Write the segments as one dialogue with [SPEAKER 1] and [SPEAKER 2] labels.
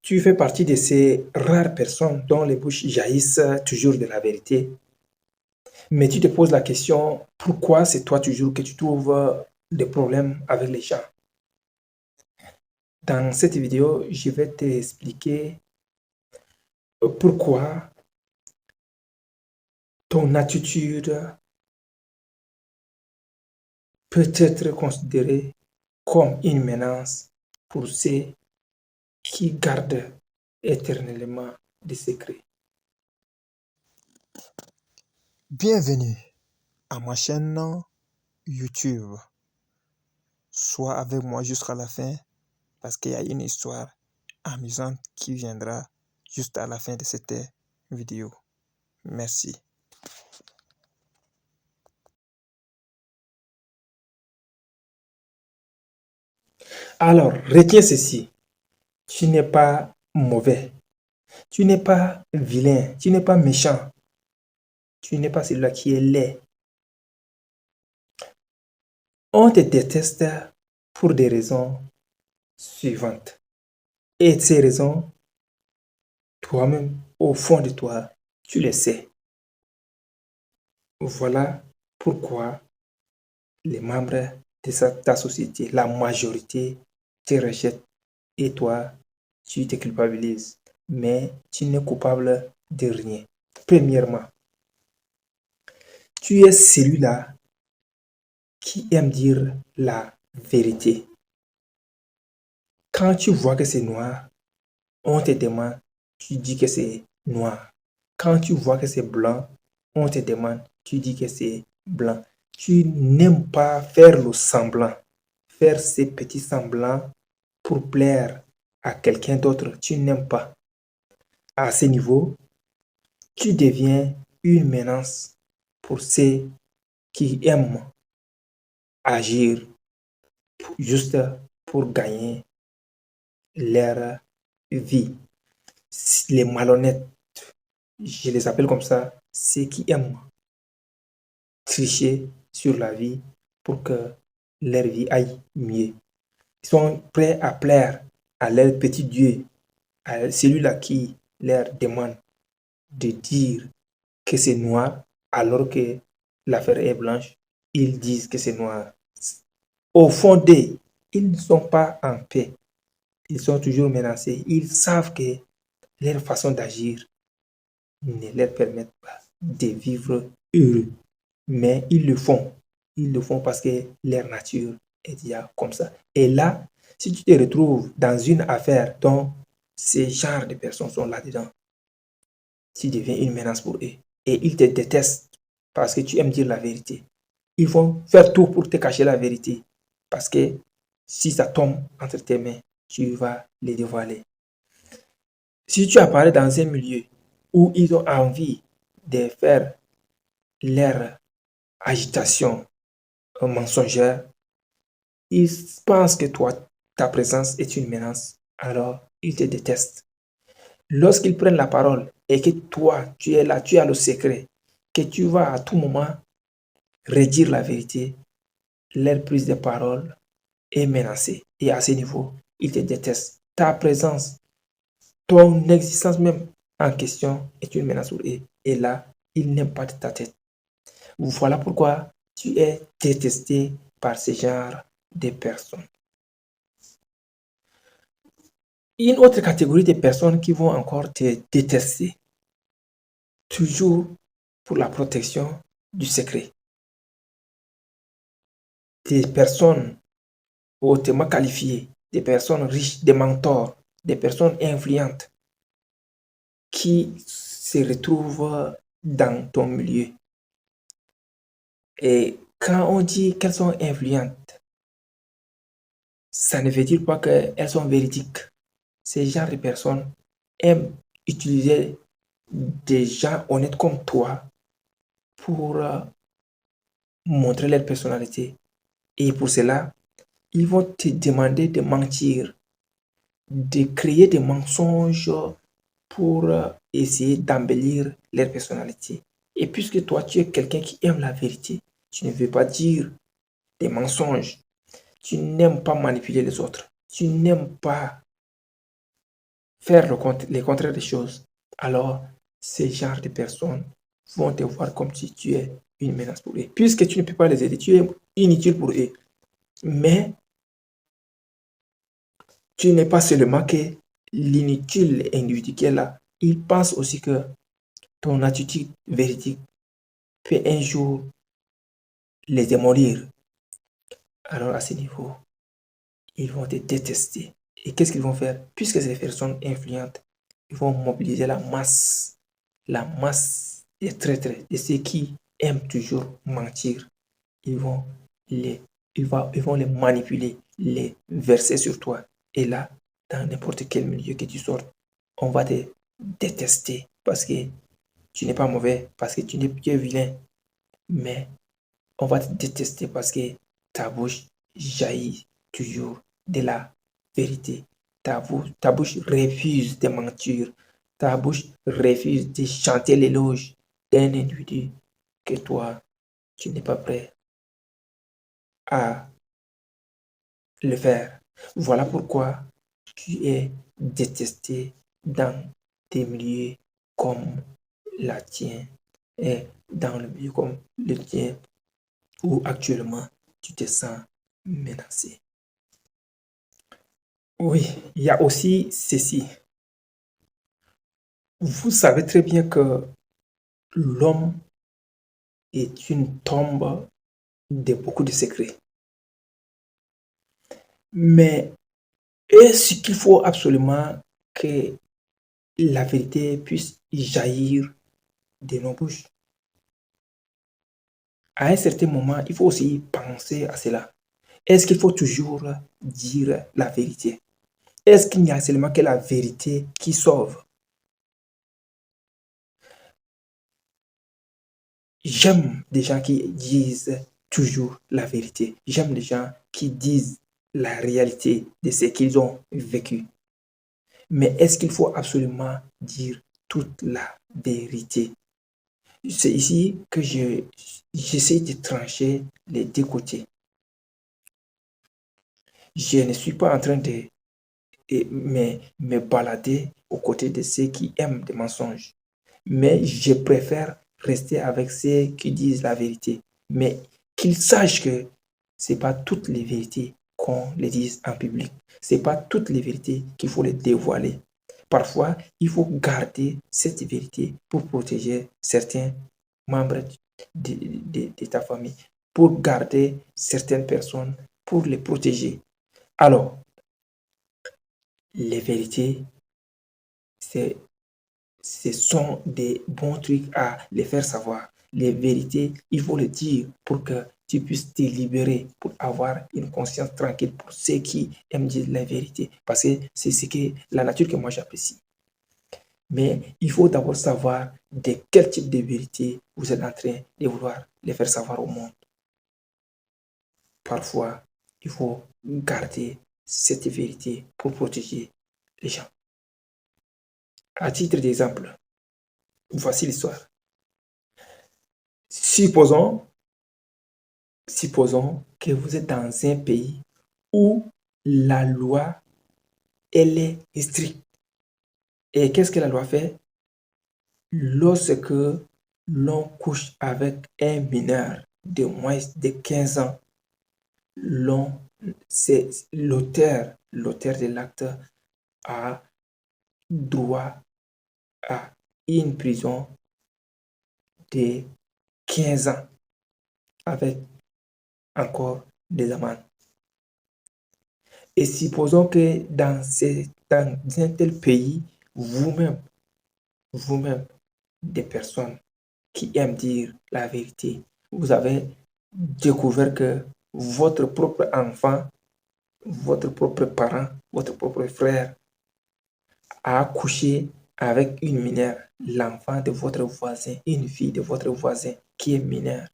[SPEAKER 1] Tu fais partie de ces rares personnes dont les bouches jaillissent toujours de la vérité, mais tu te poses la question, pourquoi c'est toi toujours que tu trouves des problèmes avec les gens? Dans cette vidéo, je vais t'expliquer pourquoi ton attitude peut être considérée comme une menace pour ceux qui gardent éternellement des secrets.
[SPEAKER 2] Bienvenue à ma chaîne YouTube. Sois avec moi jusqu'à la fin parce qu'il y a une histoire amusante qui viendra juste à la fin de cette vidéo. Merci.
[SPEAKER 1] Alors, retiens ceci, tu n'es pas mauvais, tu n'es pas vilain, tu n'es pas méchant, tu n'es pas celui-là qui est laid. On te déteste pour des raisons suivantes. Et ces raisons, toi-même, au fond de toi, tu les sais. Voilà pourquoi les membres de ta société, la majorité, te rejettent et toi, tu te culpabilises. Mais tu n'es coupable de rien. Premièrement, tu es celui-là qui aime dire la vérité. Quand tu vois que c'est noir, on te demande, tu dis que c'est noir. Quand tu vois que c'est blanc, on te demande, tu dis que c'est blanc. Tu n'aimes pas faire le semblant, faire ces petits semblants pour plaire à quelqu'un d'autre. Tu n'aimes pas. À ce niveau, tu deviens une menace pour ceux qui aiment agir juste pour gagner leur vie. Les malhonnêtes, je les appelle comme ça, ceux qui aiment tricher sur la vie pour que leur vie aille mieux. Ils sont prêts à plaire à leur petit Dieu, à celui-là qui leur demande de dire que c'est noir alors que l'affaire est blanche. Ils disent que c'est noir. Au fond d'eux, ils ne sont pas en paix. Ils sont toujours menacés. Ils savent que leur façon d'agir ne leur permet pas de vivre heureux. Mais ils le font. Ils le font parce que leur nature est déjà comme ça. Et là, si tu te retrouves dans une affaire dont ces genres de personnes sont là-dedans, tu deviens une menace pour eux. Et ils te détestent parce que tu aimes dire la vérité. Ils vont faire tout pour te cacher la vérité. Parce que si ça tombe entre tes mains, tu vas les dévoiler. Si tu apparais dans un milieu où ils ont envie de faire leur agitation mensongère, ils pensent que toi, ta présence est une menace, alors ils te détestent. Lorsqu'ils prennent la parole et que toi, tu es là, tu as le secret, que tu vas à tout moment redire la vérité, leur prise de parole est menacée. Et à ce niveau, ils te détestent. Ta présence, ton existence même en question est une menace pour eux. Et là, ils n'aiment pas de ta tête. Voilà pourquoi tu es détesté par ce genre de personnes. Une autre catégorie de personnes qui vont encore te détester, toujours pour la protection du secret. Des personnes hautement qualifiées, des personnes riches, des mentors, des personnes influentes qui se retrouvent dans ton milieu. Et quand on dit qu'elles sont influentes, ça ne veut dire pas qu'elles sont véridiques. Ces genres de personnes aiment utiliser des gens honnêtes comme toi pour montrer leur personnalité. Et pour cela, ils vont te demander de mentir, de créer des mensonges pour essayer d'embellir leur personnalité. Et puisque toi, tu es quelqu'un qui aime la vérité, tu ne veux pas dire des mensonges, tu n'aimes pas manipuler les autres, tu n'aimes pas faire les contraires des choses, alors ces genres de personnes vont te voir comme si tu es une menace pour eux. Puisque tu ne peux pas les aider, tu es inutile pour eux. Mais tu n'es pas seulement que l'inutile individu qui est là. Il pense aussi que ton attitude véridique peut un jour les démolir. Alors à ce niveau, ils vont te détester. Et qu'est-ce qu'ils vont faire? Puisque ces personnes influentes, ils vont mobiliser la masse des traîtres, de ceux qui aiment toujours mentir. Ils vont ils vont les manipuler, les verser sur toi. Et là, dans n'importe quel milieu que tu sortes, on va te détester parce que tu n'es pas mauvais, parce que tu es vilain. Mais on va te détester parce que ta bouche jaillit toujours de la vérité. Ta bouche refuse de mentir. Ta bouche refuse de chanter l'éloge d'un individu que toi, tu n'es pas prêt à le faire. Voilà pourquoi tu es détesté dans des milieux comme la tienne et dans le milieu comme le tien où actuellement tu te sens menacé. Oui, il y a aussi ceci. Vous savez très bien que l'homme est une tombe de beaucoup de secrets. Mais est-ce qu'il faut absolument que la vérité puisse jaillir de nos bouches? À un certain moment, il faut aussi penser à cela. Est-ce qu'il faut toujours dire la vérité? Est-ce qu'il n'y a seulement que la vérité qui sauve? J'aime des gens qui disent toujours la vérité. J'aime des gens qui disent la réalité de ce qu'ils ont vécu. Mais est-ce qu'il faut absolument dire toute la vérité? C'est ici que j'essaie de trancher les deux côtés. Je ne suis pas en train de me balader aux côtés de ceux qui aiment des mensonges. Mais je préfère rester avec ceux qui disent la vérité. Mais qu'ils sachent que ce n'est pas toutes les vérités qu'on les dise en public. Ce n'est pas toutes les vérités qu'il faut les dévoiler. Parfois, il faut garder cette vérité pour protéger certains membres de ta famille, pour garder certaines personnes, pour les protéger. Alors, les vérités, c'est ce sont des bons trucs à les faire savoir. Les vérités, il faut le dire pour que tu puisses te libérer, pour avoir une conscience tranquille pour ceux qui aiment dire la vérité. Parce que c'est ce que la nature que moi j'apprécie. Mais il faut d'abord savoir de quel type de vérité vous êtes en train de vouloir les faire savoir au monde. Parfois, il faut garder cette vérité pour protéger les gens. À titre d'exemple, voici l'histoire. Supposons que vous êtes dans un pays où la loi, elle est stricte. Et qu'est-ce que la loi fait? Lorsque l'on couche avec un mineur de moins de 15 ans, c'est l'auteur de l'acte a droit à une prison de 15 ans avec encore des amendes. Et supposons que dans un tel pays, vous-même, des personnes qui aiment dire la vérité, vous avez découvert que votre propre enfant, votre propre parent, votre propre frère a couché avec une mineure, l'enfant de votre voisin, une fille de votre voisin qui est mineure.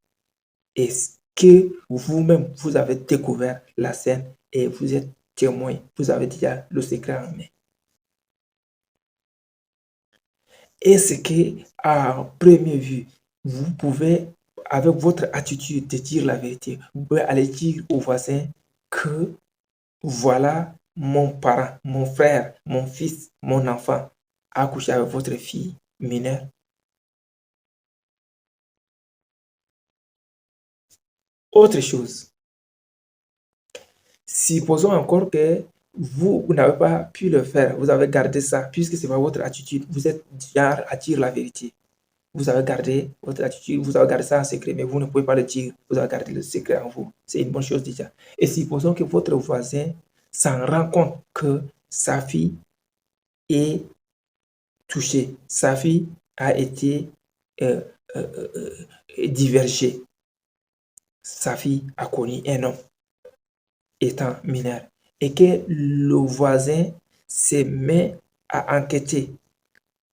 [SPEAKER 1] Et que vous-même, vous avez découvert la scène et vous êtes témoin, vous avez déjà le secret en main. Est-ce que, à première vue, vous pouvez, avec votre attitude de dire la vérité, vous pouvez aller dire au voisin que voilà mon parent, mon frère, mon fils, mon enfant a couché avec votre fille mineure? Autre chose, supposons encore que vous n'avez pas pu le faire, vous avez gardé ça, puisque c'est pas votre attitude, vous êtes du genre à dire la vérité. Vous avez gardé votre attitude, vous avez gardé ça en secret, mais vous ne pouvez pas le dire, vous avez gardé le secret en vous. C'est une bonne chose déjà. Et supposons que votre voisin s'en rend compte que sa fille est touchée, sa fille a été euh, euh, divergée, sa fille a connu un homme étant mineur et que le voisin se met à enquêter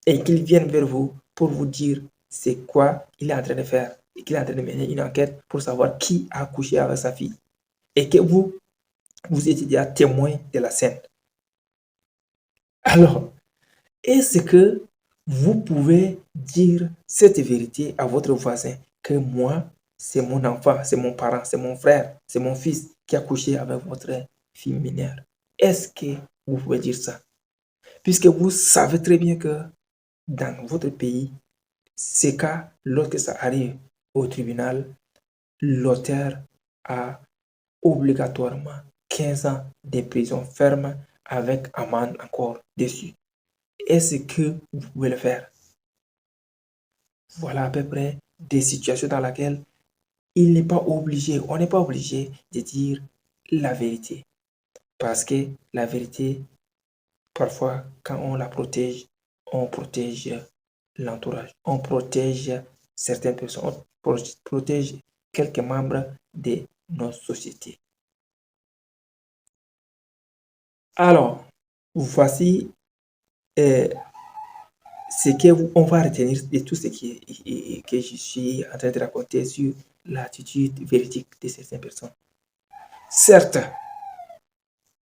[SPEAKER 1] et qu'il vienne vers vous pour vous dire c'est quoi il est en train de faire et qu'il est en train de mener une enquête pour savoir qui a couché avec sa fille et que vous étiez déjà témoin de la scène. Alors, est-ce que vous pouvez dire cette vérité à votre voisin que moi, c'est mon enfant, c'est mon parent, c'est mon frère, c'est mon fils qui a couché avec votre fille mineure? Est-ce que vous pouvez dire ça? Puisque vous savez très bien que dans votre pays, c'est cas, lorsque ça arrive au tribunal, l'auteur a obligatoirement 15 ans de prison ferme avec amende encore dessus. Est-ce que vous pouvez le faire? Voilà à peu près des situations dans lesquelles il n'est pas obligé, on n'est pas obligé de dire la vérité. Parce que la vérité, parfois, quand on la protège, on protège l'entourage, on protège certaines personnes, on protège quelques membres de nos sociétés. Alors, voici euh, ce qu'on va retenir de tout ce que je suis en train de raconter sur l'attitude véridique de certaines personnes. Certes,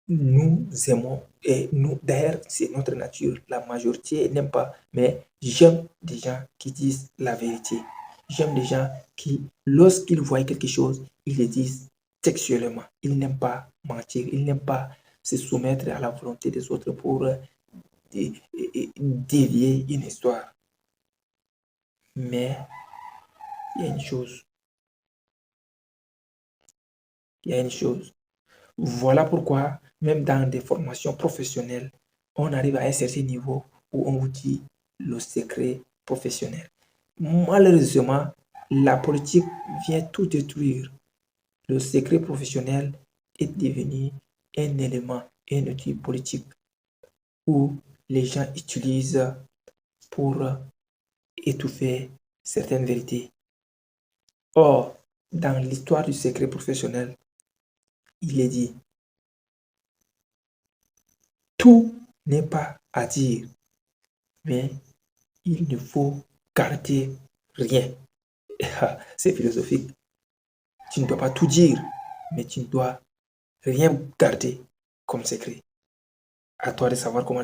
[SPEAKER 1] nous aimons et nous, d'ailleurs, c'est notre nature. La majorité n'aime pas, mais j'aime des gens qui disent la vérité. J'aime des gens qui, lorsqu'ils voient quelque chose, ils le disent textuellement. Ils n'aiment pas mentir, ils n'aiment pas se soumettre à la volonté des autres pour dévier une histoire. Mais il y a une chose, il y a une chose. Voilà pourquoi, même dans des formations professionnelles, on arrive à un certain niveau où on vous dit le secret professionnel. Malheureusement, la politique vient tout détruire. Le secret professionnel est devenu un élément, un outil politique où les gens utilisent pour étouffer certaines vérités. Or, dans l'histoire du secret professionnel, il est dit, tout n'est pas à dire, mais il ne faut garder rien. C'est philosophique. Tu ne dois pas tout dire, mais tu ne dois rien garder comme secret. À toi de savoir comment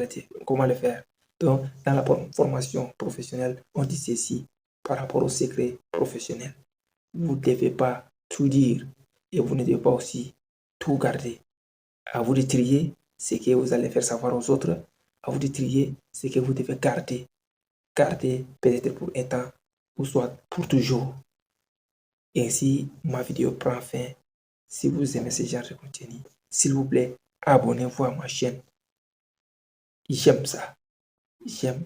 [SPEAKER 1] le faire. Donc, dans la formation professionnelle, on dit ceci par rapport au secret professionnel. Vous ne devez pas tout dire et vous ne devez pas aussi tout garder. À vous de trier ce que vous allez faire savoir aux autres. À vous de trier ce que vous devez garder. Garder peut-être pour un temps ou soit pour toujours. Et ainsi, ma vidéo prend fin. Si vous aimez ce genre de contenu, s'il vous plaît, abonnez-vous à ma chaîne. J'aime ça. J'aime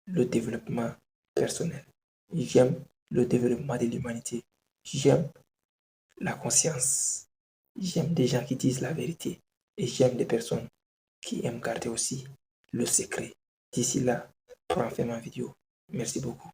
[SPEAKER 1] le développement personnel. J'aime le développement de l'humanité. J'aime la conscience. J'aime des gens qui disent la vérité. Et j'aime des personnes qui aiment garder aussi le secret. D'ici là, prends fin ma vidéo. Merci beaucoup.